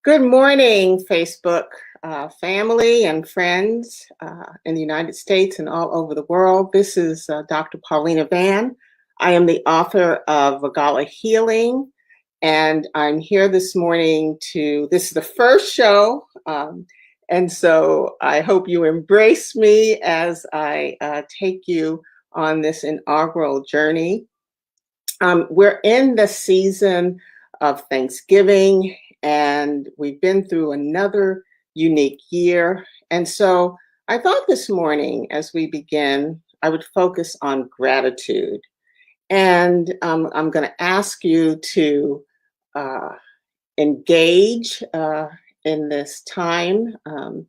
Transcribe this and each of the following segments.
Good morning, Facebook family and friends in the United States and all over the world. This is Dr. Paulina Van. I am the author of Vagala Healing, and I'm here this morning this is the first show, and so I hope you embrace me as I take you on this inaugural journey. We're in the season of Thanksgiving, and we've been through another unique year. And so I thought this morning, as we begin, I would focus on gratitude. And I'm going to ask you to uh, engage in this time. I'm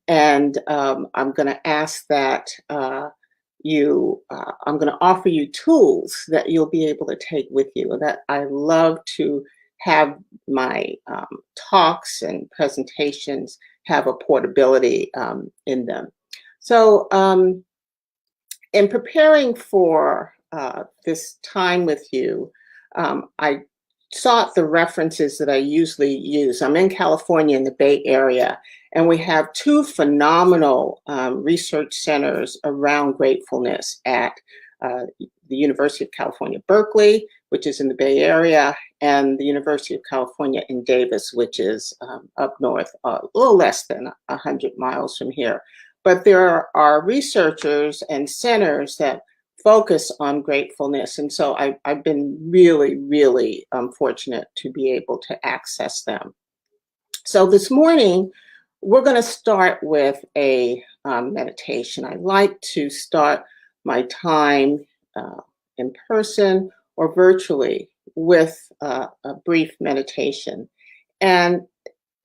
going to ask that I'm going to offer you tools that you'll be able to take with you. That I love to have my talks and presentations have a portability in them. So, in preparing for this time with you, I sought the references that I usually use. I'm in California in the Bay Area, and we have two phenomenal research centers around gratefulness at the University of California, Berkeley, which is in the Bay Area, and the University of California in Davis, which is up north, a little less than 100 miles from here. But there are researchers and centers that focus on gratefulness. And so I've been really, really fortunate to be able to access them. So this morning, we're going to start with a meditation. I like to start my time in person or virtually with a brief meditation. And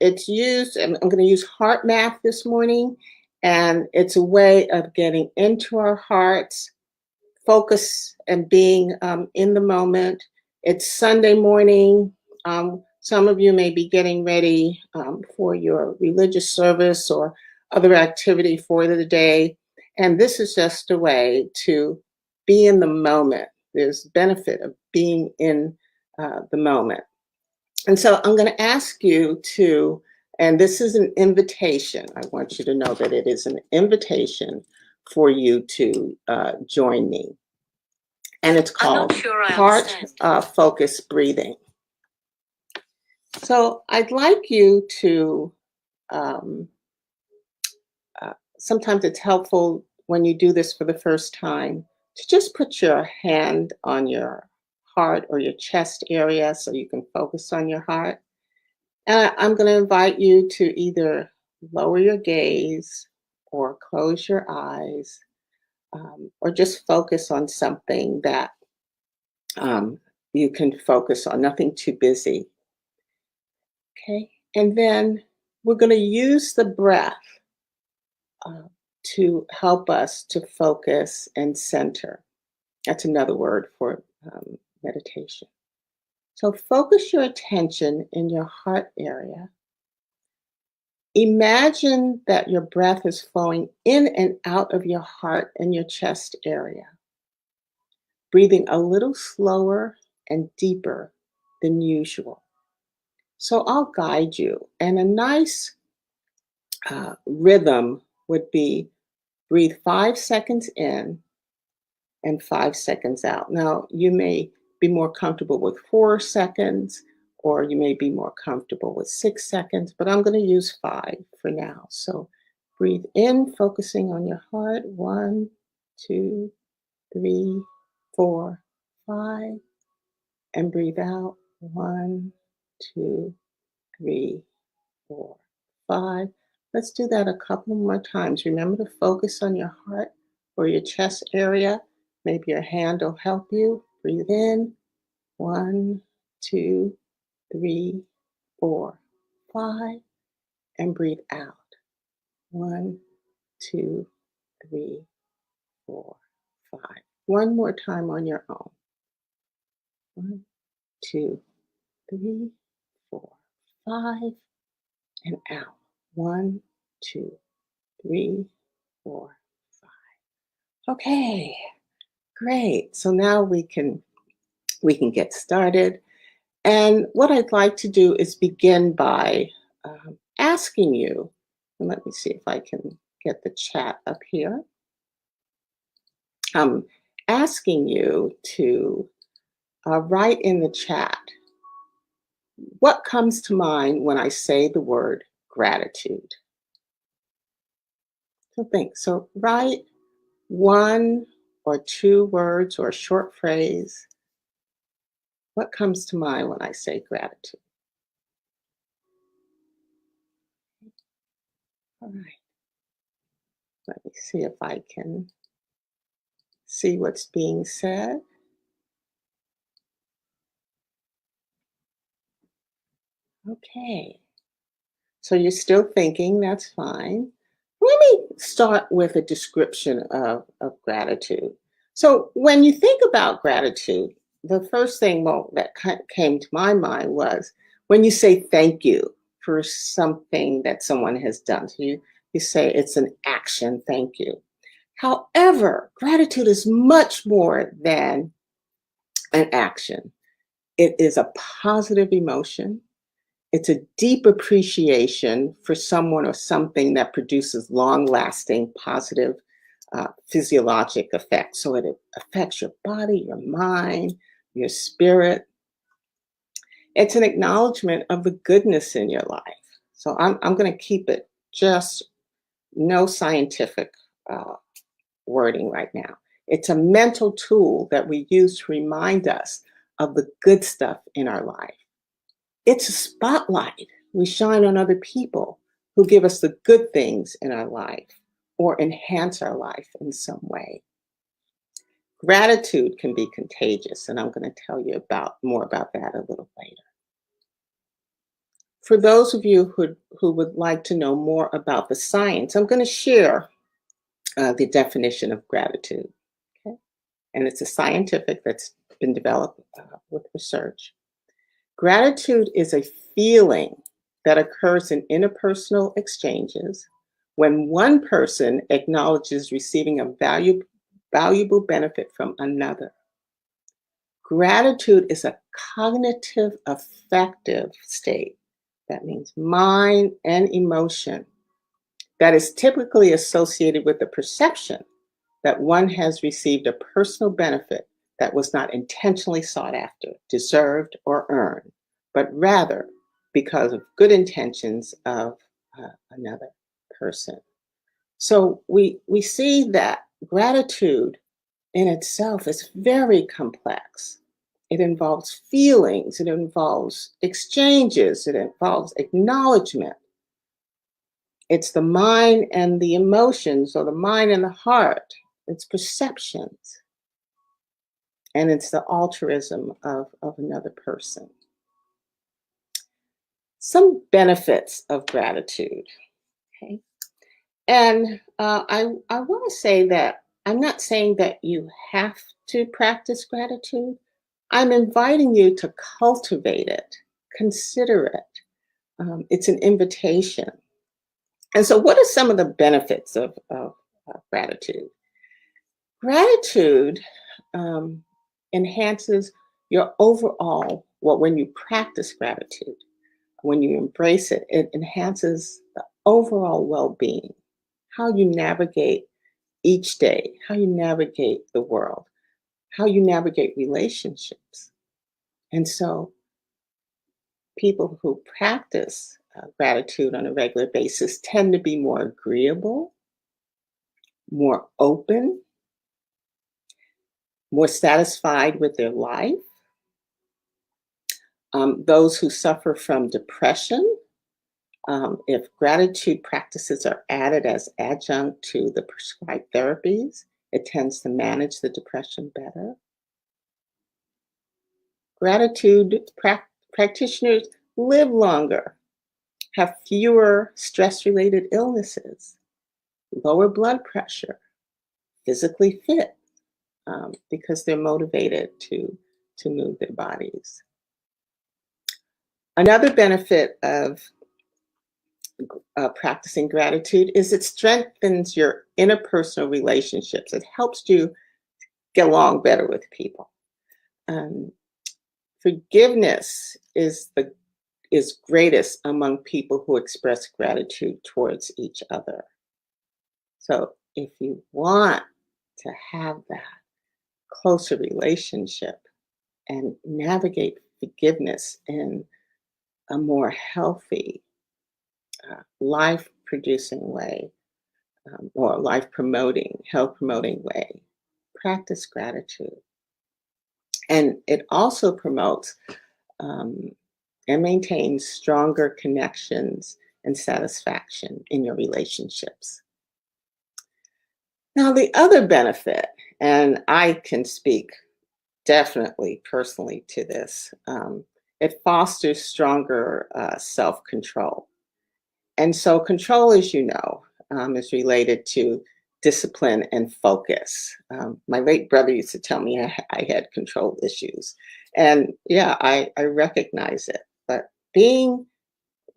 it's used, and I'm going to use HeartMath this morning, and it's a way of getting into our hearts, focus and being in the moment. It's Sunday morning. Some of you may be getting ready for your religious service or other activity for the day. And this is just a way to be in the moment. There's benefit of being in the moment. And so I'm going to ask you to, and this is an invitation. I want you to know that it is an invitation for you to join me. And it's called Heart Focus Breathing. So I'd like you to, sometimes it's helpful when you do this for the first time to just put your hand on your heart or your chest area so you can focus on your heart. And I'm going to invite you to either lower your gaze or close your eyes, or just focus on something that you can focus on, nothing too busy. Okay, and then we're going to use the breath to help us to focus and center. That's another word for meditation. So focus your attention in your heart area. Imagine that your breath is flowing in and out of your heart and your chest area, breathing a little slower and deeper than usual. So I'll guide you, and a nice rhythm would be breathe 5 seconds in and 5 seconds out. Now, you may be more comfortable with 4 seconds, or you may be more comfortable with 6 seconds, but I'm going to use 5 for now. So breathe in, focusing on your heart. 1, 2, 3, 4, 5. And breathe out. 1, 2, 3, 4, 5. Let's do that a couple more times. Remember to focus on your heart or your chest area. Maybe your hand will help you. Breathe in. 1, 2, 3, 4, 5. And breathe out. 1, 2, 3, 4, 5. One more time on your own. 1, 2, 3, 4, 5. And out. 1, 2, 3, 4, 5. Okay, great. So now we can get started. And what I'd like to do is begin by asking you, and let me see if I can get the chat up here. I'm asking you to write in the chat what comes to mind when I say the word gratitude. So think. So write one or two words or a short phrase. What comes to mind when I say gratitude? All right. Let me see if I can see what's being said. Okay. So you're still thinking, that's fine. Let me start with a description of gratitude. So when you think about gratitude, the first thing that came to my mind was when you say thank you for something that someone has done. So you say it's an action, thank you. However, gratitude is much more than an action. It is a positive emotion. It's a deep appreciation for someone or something that produces long-lasting positive physiologic effects. So it affects your body, your mind, your spirit. It's an acknowledgement of the goodness in your life. So I'm going to keep it just no scientific uh, wording right now. It's a mental tool that we use to remind us of the good stuff in our life. It's a spotlight we shine on other people who give us the good things in our life or enhance our life in some way. Gratitude can be contagious, and I'm going to tell you more about that a little later. For those of you who would like to know more about the science, I'm going to share the definition of gratitude. Okay? And it's a scientific that's been developed with research. Gratitude is a feeling that occurs in interpersonal exchanges when one person acknowledges receiving a valuable benefit from another. Gratitude is a cognitive affective state. That means mind and emotion that is typically associated with the perception that one has received a personal benefit that was not intentionally sought after, deserved, or earned, but rather because of good intentions of another person. So we see that gratitude in itself is very complex. It involves feelings, it involves exchanges, it involves acknowledgement. It's the mind and the emotions, or the mind and the heart. It's perceptions. And it's the altruism of another person. Some benefits of gratitude. Okay. And I want to say that I'm not saying that you have to practice gratitude. I'm inviting you to cultivate it, consider it. It's an invitation. And so, what are some of the benefits of gratitude? Gratitude enhances your overall, well, when you practice gratitude, when you embrace it, it enhances the overall well being, how you navigate each day, how you navigate the world, how you navigate relationships. And so, people who practice gratitude on a regular basis tend to be more agreeable, more open, more satisfied with their life. Those who suffer from depression, if gratitude practices are added as adjunct to the prescribed therapies, it tends to manage the depression better. Gratitude practitioners live longer, have fewer stress-related illnesses, lower blood pressure, physically fit, because they're motivated to move their bodies. Another benefit of practicing gratitude is it strengthens your interpersonal relationships. It helps you get along better with people. Forgiveness is is greatest among people who express gratitude towards each other. So if you want to have that closer relationship and navigate forgiveness in a more healthy, life producing way, or life promoting, health promoting way, practice gratitude. And it also promotes um, and maintains stronger connections and satisfaction in your relationships. Now, the other benefit, and I can speak definitely personally to this, it fosters stronger self control. And so, control, as you know, is related to discipline and focus. My late brother used to tell me I had control issues. And yeah, I recognize it. But being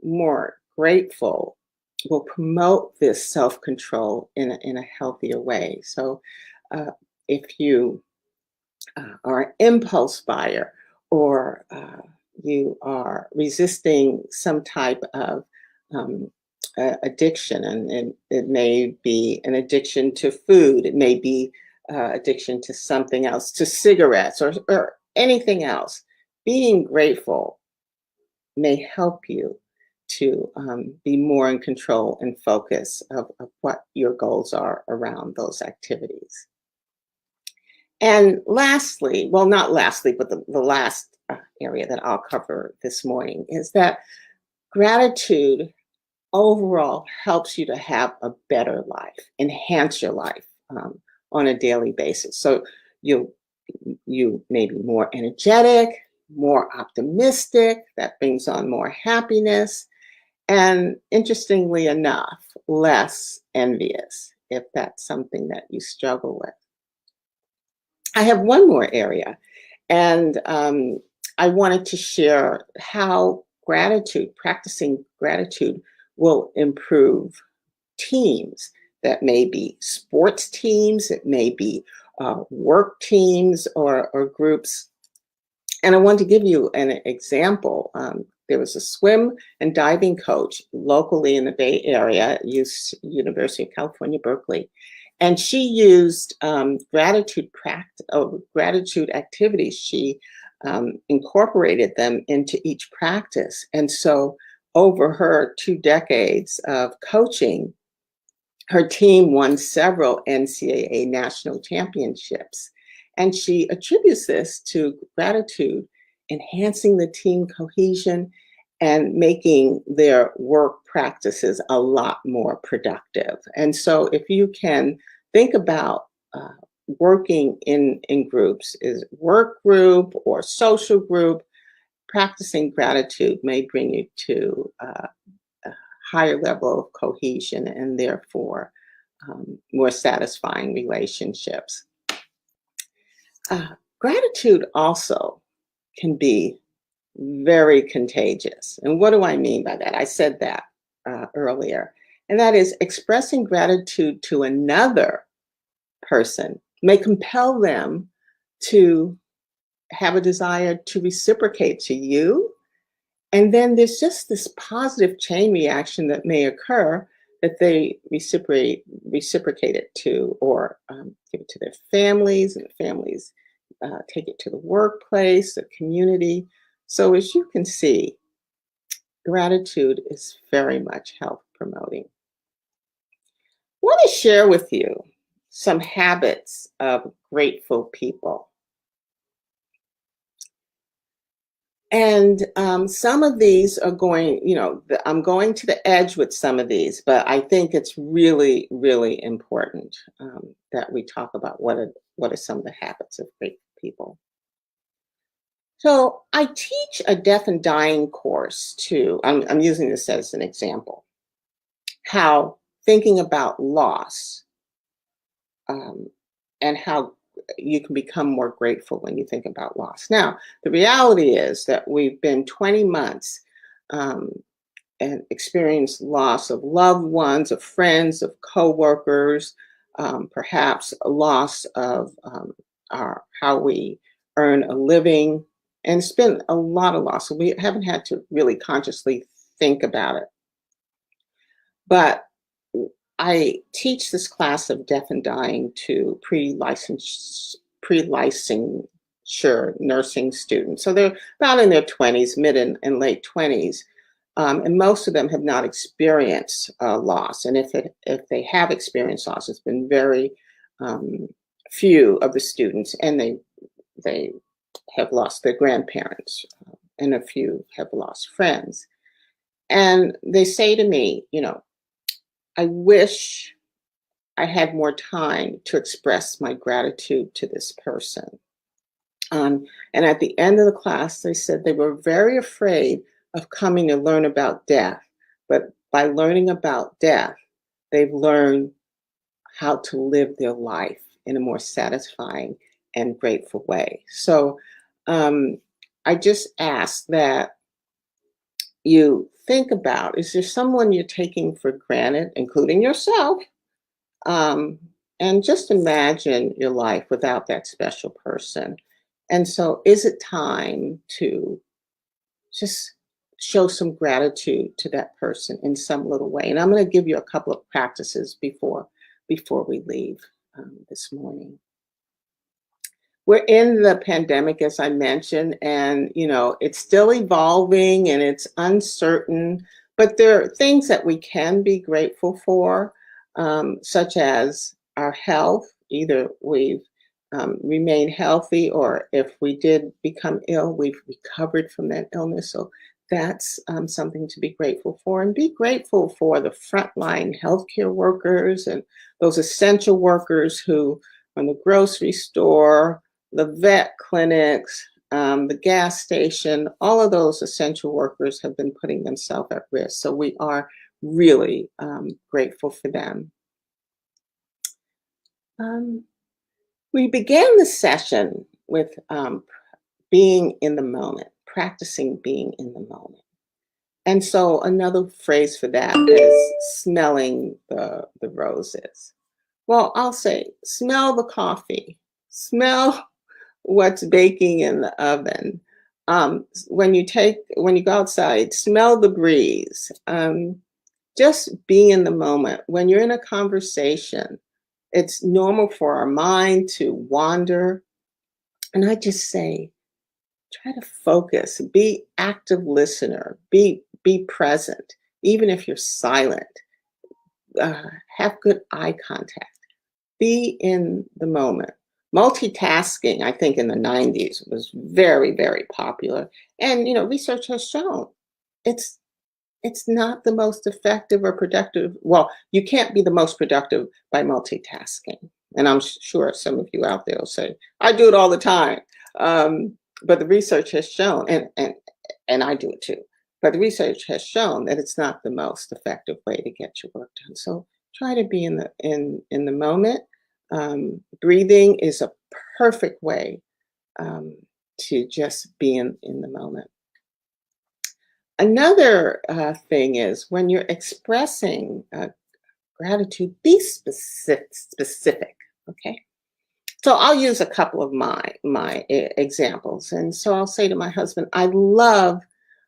more grateful will promote this self control in a healthier way. So, if you are an impulse buyer, or you are resisting some type of um, addiction, and it may be an addiction to food, it may be addiction to something else, to cigarettes, or anything else. Being grateful may help you to be more in control and focus of what your goals are around those activities. And lastly, well, not lastly, but the last area that I'll cover this morning is that gratitude overall helps you to have a better life, enhance your life on a daily basis. So you you may be more energetic, more optimistic. That brings on more happiness, and interestingly enough, less envious if that's something that you struggle with. I have one more area, and I wanted to share how gratitude, practicing gratitude, will improve teams. That may be sports teams, it may be work teams, or groups. And I want to give you an example. There was a swim and diving coach locally in the Bay Area at University of California, Berkeley, and she used gratitude activities. She incorporated them into each practice, and so over her 2 decades of coaching, her team won several NCAA national championships, and she attributes this to gratitude, enhancing the team cohesion and making their work practices a lot more productive. And so, if you can think about working in groups, is work group or social group, practicing gratitude may bring you to a higher level of cohesion, and therefore more satisfying relationships. Gratitude also can be very contagious. And what do I mean by that? I said that earlier. And that is, expressing gratitude to another person may compel them to have a desire to reciprocate to you. And then there's just this positive chain reaction that may occur, that they reciprocate it to, or give it to their families, and the families take it to the workplace, the community. So as you can see, gratitude is very much health promoting. I want to share with you some habits of grateful people. And some of these are going, I'm going to the edge with some of these, but I think it's really, really important that we talk about what are some of the habits of grateful people. So I teach a deaf and dying course too. I'm using this as an example, how thinking about loss, and how you can become more grateful when you think about loss. Now, the reality is that we've been 20 months and experienced loss of loved ones, of friends, of coworkers, perhaps a loss of how we earn a living, And it's been a lot of loss. So we haven't had to really consciously think about it. But I teach this class of deaf and dying to pre-licensure nursing students. So they're about in their 20s, mid and late 20s. And most of them have not experienced loss. And if they have experienced loss, it's been very um, few of the students, and they have lost their grandparents, and a few have lost friends. And they say to me, I wish I had more time to express my gratitude to this person. And at the end of the class, they said they were very afraid of coming to learn about death. But by learning about death, they've learned how to live their life in a more satisfying and grateful way. So I just ask that you think about, is there someone you're taking for granted, including yourself? Um, and just imagine your life without that special person. And so, is it time to just show some gratitude to that person in some little way? And I'm going to give you a couple of practices before we leave this morning. We're in the pandemic, as I mentioned, and it's still evolving and it's uncertain, but there are things that we can be grateful for, such as our health. Either we've remained healthy, or if we did become ill, we've recovered from that illness. So that's something to be grateful for. And be grateful for the frontline healthcare workers and those essential workers who, on the grocery store, the vet clinics, the gas station, all of those essential workers have been putting themselves at risk. So we are really grateful for them. We began the session with being in the moment, practicing being in the moment. And so another phrase for that is smelling the roses. Well, I'll say, smell the coffee, smell what's baking in the oven. When you go outside, smell the breeze. Just be in the moment. When you're in a conversation, it's normal for our mind to wander. And I just say, try to focus, be active listener, be present, even if you're silent. Have good eye contact. Be in the moment. Multitasking, I think in the 90s was very, very popular. And research has shown it's not the most effective or productive. Well, you can't be the most productive by multitasking. And I'm sure some of you out there will say, I do it all the time. But the research has shown, and I do it too, but the research has shown that it's not the most effective way to get your work done. So try to be in the moment. Breathing is a perfect way to just be in the moment. Another thing is, when you're expressing gratitude, be specific. Okay. So I'll use a couple of my examples, and so I'll say to my husband, "I love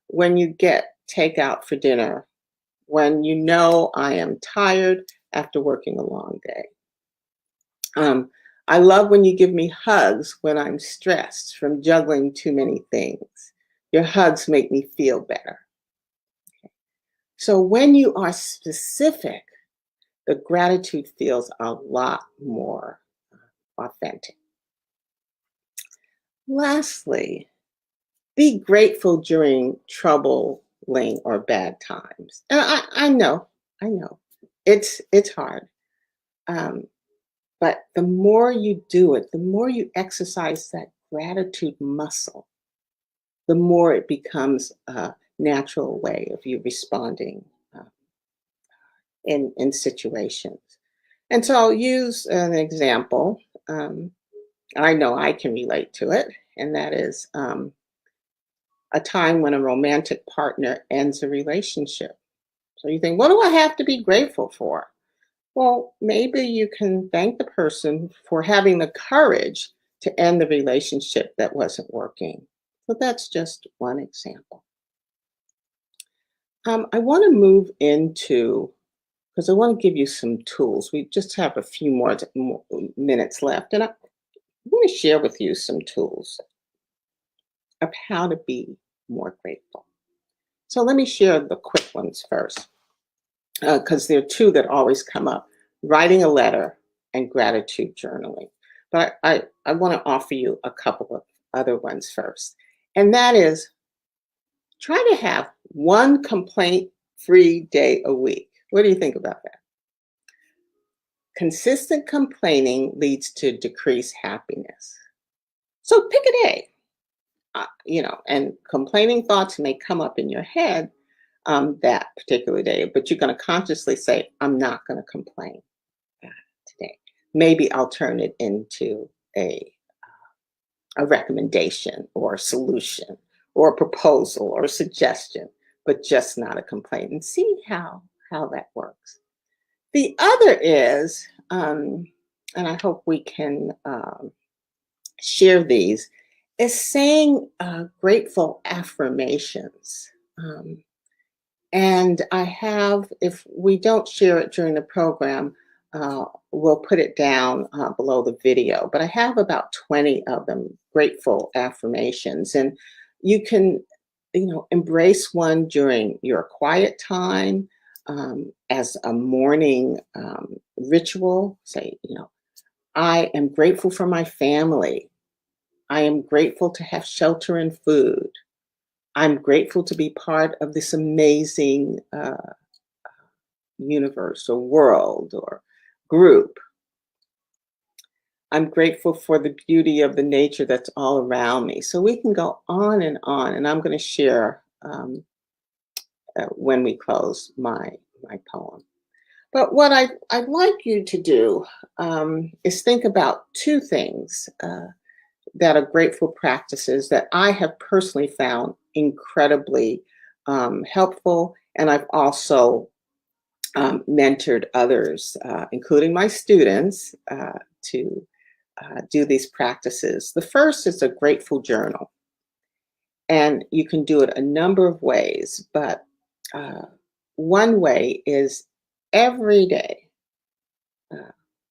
when you get takeout for dinner, when I am tired after working a long day. I love when you give me hugs when I'm stressed from juggling too many things. Your hugs make me feel better." So when you are specific, the gratitude feels a lot more authentic. Lastly, be grateful during troubling or bad times. And I know, it's hard. But the more you do it, the more you exercise that gratitude muscle, the more it becomes a natural way of you responding in situations. And so I'll use an example. I know I can relate to it, and that is a time when a romantic partner ends a relationship. So you think, what do I have to be grateful for? Well, maybe you can thank the person for having the courage to end the relationship that wasn't working. So that's just one example. I want to move into, because I want to give you some tools. We just have a few more minutes left, and I want to share with you some tools of how to be more grateful. So let me share the quick ones first, because there are two that always come up: writing a letter and gratitude journaling. But I want to offer you a couple of other ones first, and that is try to have one complaint-free day a week. What do you think about that? Consistent complaining leads to decreased happiness. So pick a day, and complaining thoughts may come up in your head that particular day, but you're going to consciously say, I'm not going to complain today. Maybe I'll turn it into a recommendation or a solution or a proposal or a suggestion, but just not a complaint, and see how that works. The other is, and I hope we can share these, is saying grateful affirmations. And I have, if we don't share it during the program, we'll put it down below the video. But I have about 20 of them, grateful affirmations. And you can, embrace one during your quiet time as a morning ritual. Say, I am grateful for my family. I am grateful to have shelter and food. I'm grateful to be part of this amazing universe or world or group. I'm grateful for the beauty of the nature that's all around me. So we can go on, and I'm going to share when we close my poem. But what I'd like you to do is think about two things that are grateful practices that I have personally found incredibly helpful. And I've also mentored others, including my students, to do these practices. The first is a grateful journal. And you can do it a number of ways, but one way is every day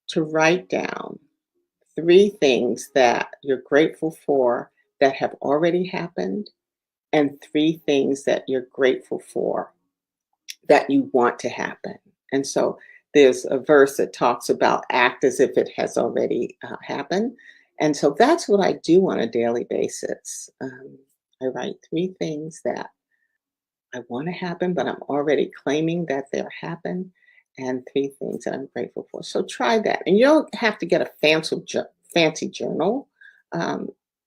to write down 3 things that you're grateful for that have already happened, and 3 things that you're grateful for that you want to happen. And so there's a verse that talks about act as if it has already happened. And so that's what I do on a daily basis. I write 3 things that I want to happen, but I'm already claiming that they'll happen, and 3 things that I'm grateful for. So try that. And you don't have to get a fancy journal,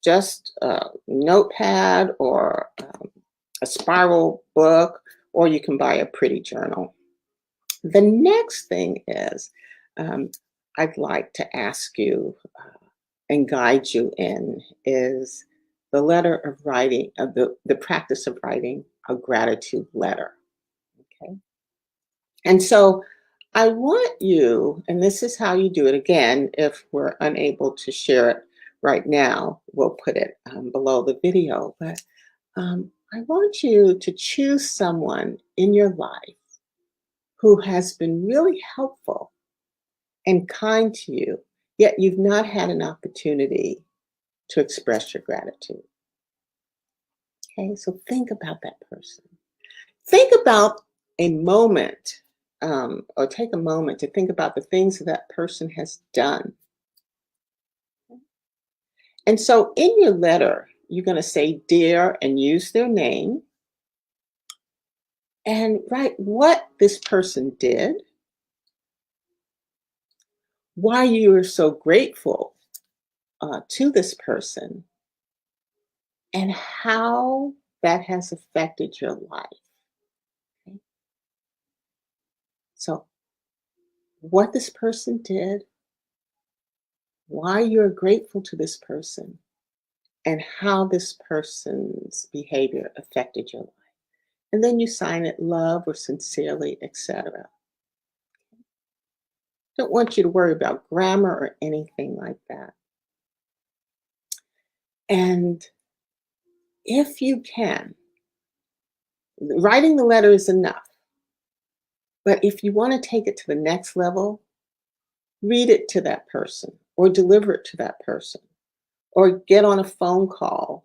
just a notepad or a spiral book, or you can buy a pretty journal. The next thing is I'd like to ask you and guide you in is the letter of writing, the practice of writing a gratitude letter. Okay. And so I want you, and this is how you do it. Again, if we're unable to share it right now, we'll put it below the video. But I want you to choose someone in your life who has been really helpful and kind to you, yet you've not had an opportunity to express your gratitude. Okay, so think about that person. Think about a moment, or take a moment to think about the things that person has done. And so in your letter, you're going to say dear and use their name and write what this person did, why you are so grateful to this person, and how that has affected your life. Okay? So, what this person did, why you're grateful to this person, and how this person's behavior affected your life. And then you sign it love or sincerely, etc. Don't want you to worry about grammar or anything like that. And if you can, writing the letter is enough. But if you want to take it to the next level, read it to that person or deliver it to that person or get on a phone call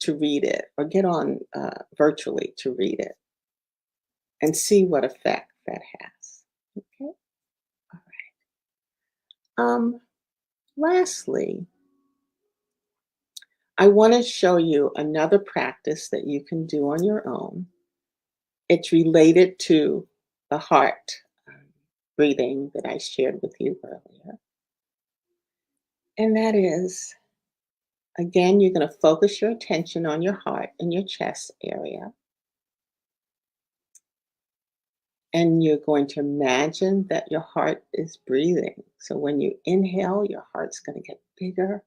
to read it or get on virtually to read it and see what effect that has. Okay. All right. Lastly, I want to show you another practice that you can do on your own. It's related to the heart breathing that I shared with you earlier. And that is, again, you're going to focus your attention on your heart and your chest area. And you're going to imagine that your heart is breathing. So when you inhale, your heart's going to get bigger.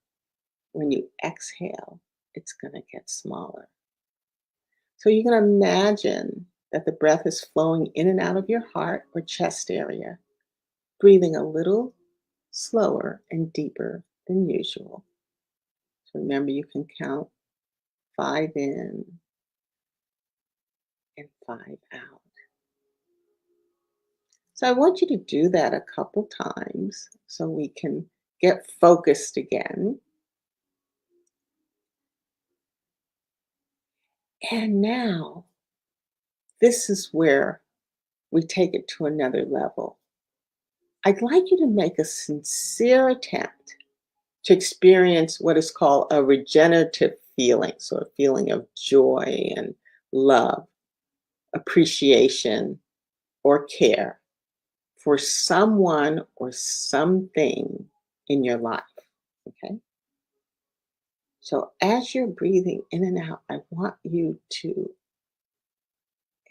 When you exhale, it's going to get smaller. So you're going to imagine that the breath is flowing in and out of your heart or chest area, breathing a little slower and deeper than usual. So remember, you can count 5 in and 5 out. So I want you to do that a couple times so we can get focused again. And now, this is where we take it to another level. I'd like you to make a sincere attempt to experience what is called a regenerative feeling, so a feeling of joy and love, appreciation, or care for someone or something in your life. Okay? So as you're breathing in and out, I want you to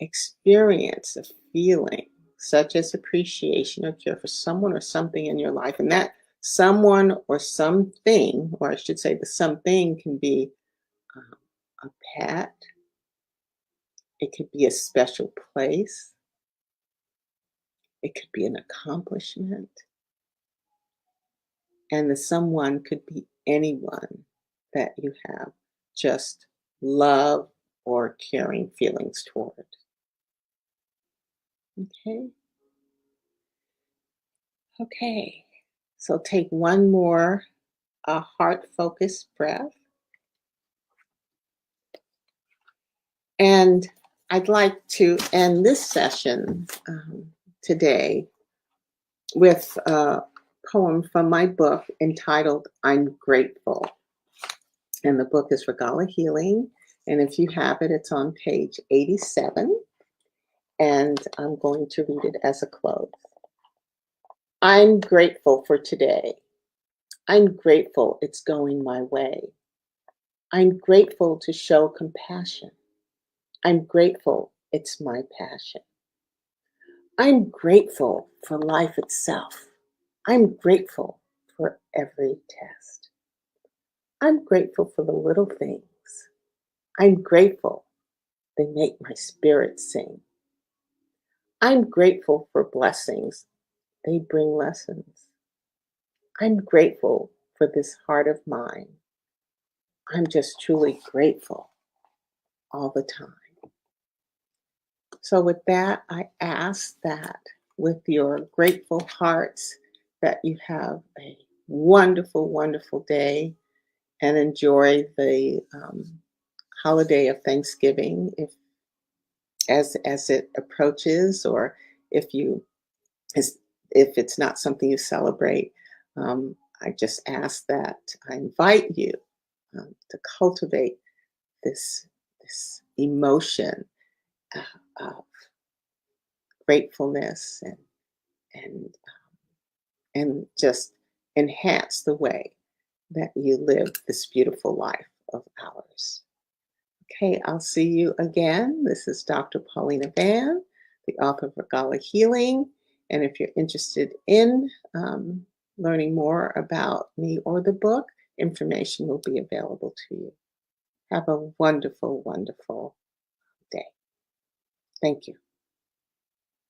experience a feeling such as appreciation or care for someone or something in your life. And that someone or something, or I should say, the something can be a pet, it could be a special place, it could be an accomplishment, and the someone could be anyone that you have just love or caring feelings toward. Okay. Okay. So take one more heart focused breath. And I'd like to end this session today with a poem from my book entitled I'm Grateful. And the book is Regala Healing. And if you have it, it's on page 87. And I'm going to read it as a close. I'm grateful for today. I'm grateful it's going my way. I'm grateful to show compassion. I'm grateful it's my passion. I'm grateful for life itself. I'm grateful for every test. I'm grateful for the little things. I'm grateful they make my spirit sing. I'm grateful for blessings. They bring lessons. I'm grateful for this heart of mine. I'm just truly grateful all the time. So with that, I ask that with your grateful hearts that you have a wonderful, wonderful day and enjoy the holiday of Thanksgiving if as it approaches, or if you if it's not something you celebrate. I just ask that I invite you to cultivate this emotion of gratefulness and and just enhance the way that you live this beautiful life of ours. Okay, I'll see you again. This is Dr. Paulina Van, the author of Regala Healing. And if you're interested in learning more about me or the book, information will be available to you. Have a wonderful, wonderful day. Thank you.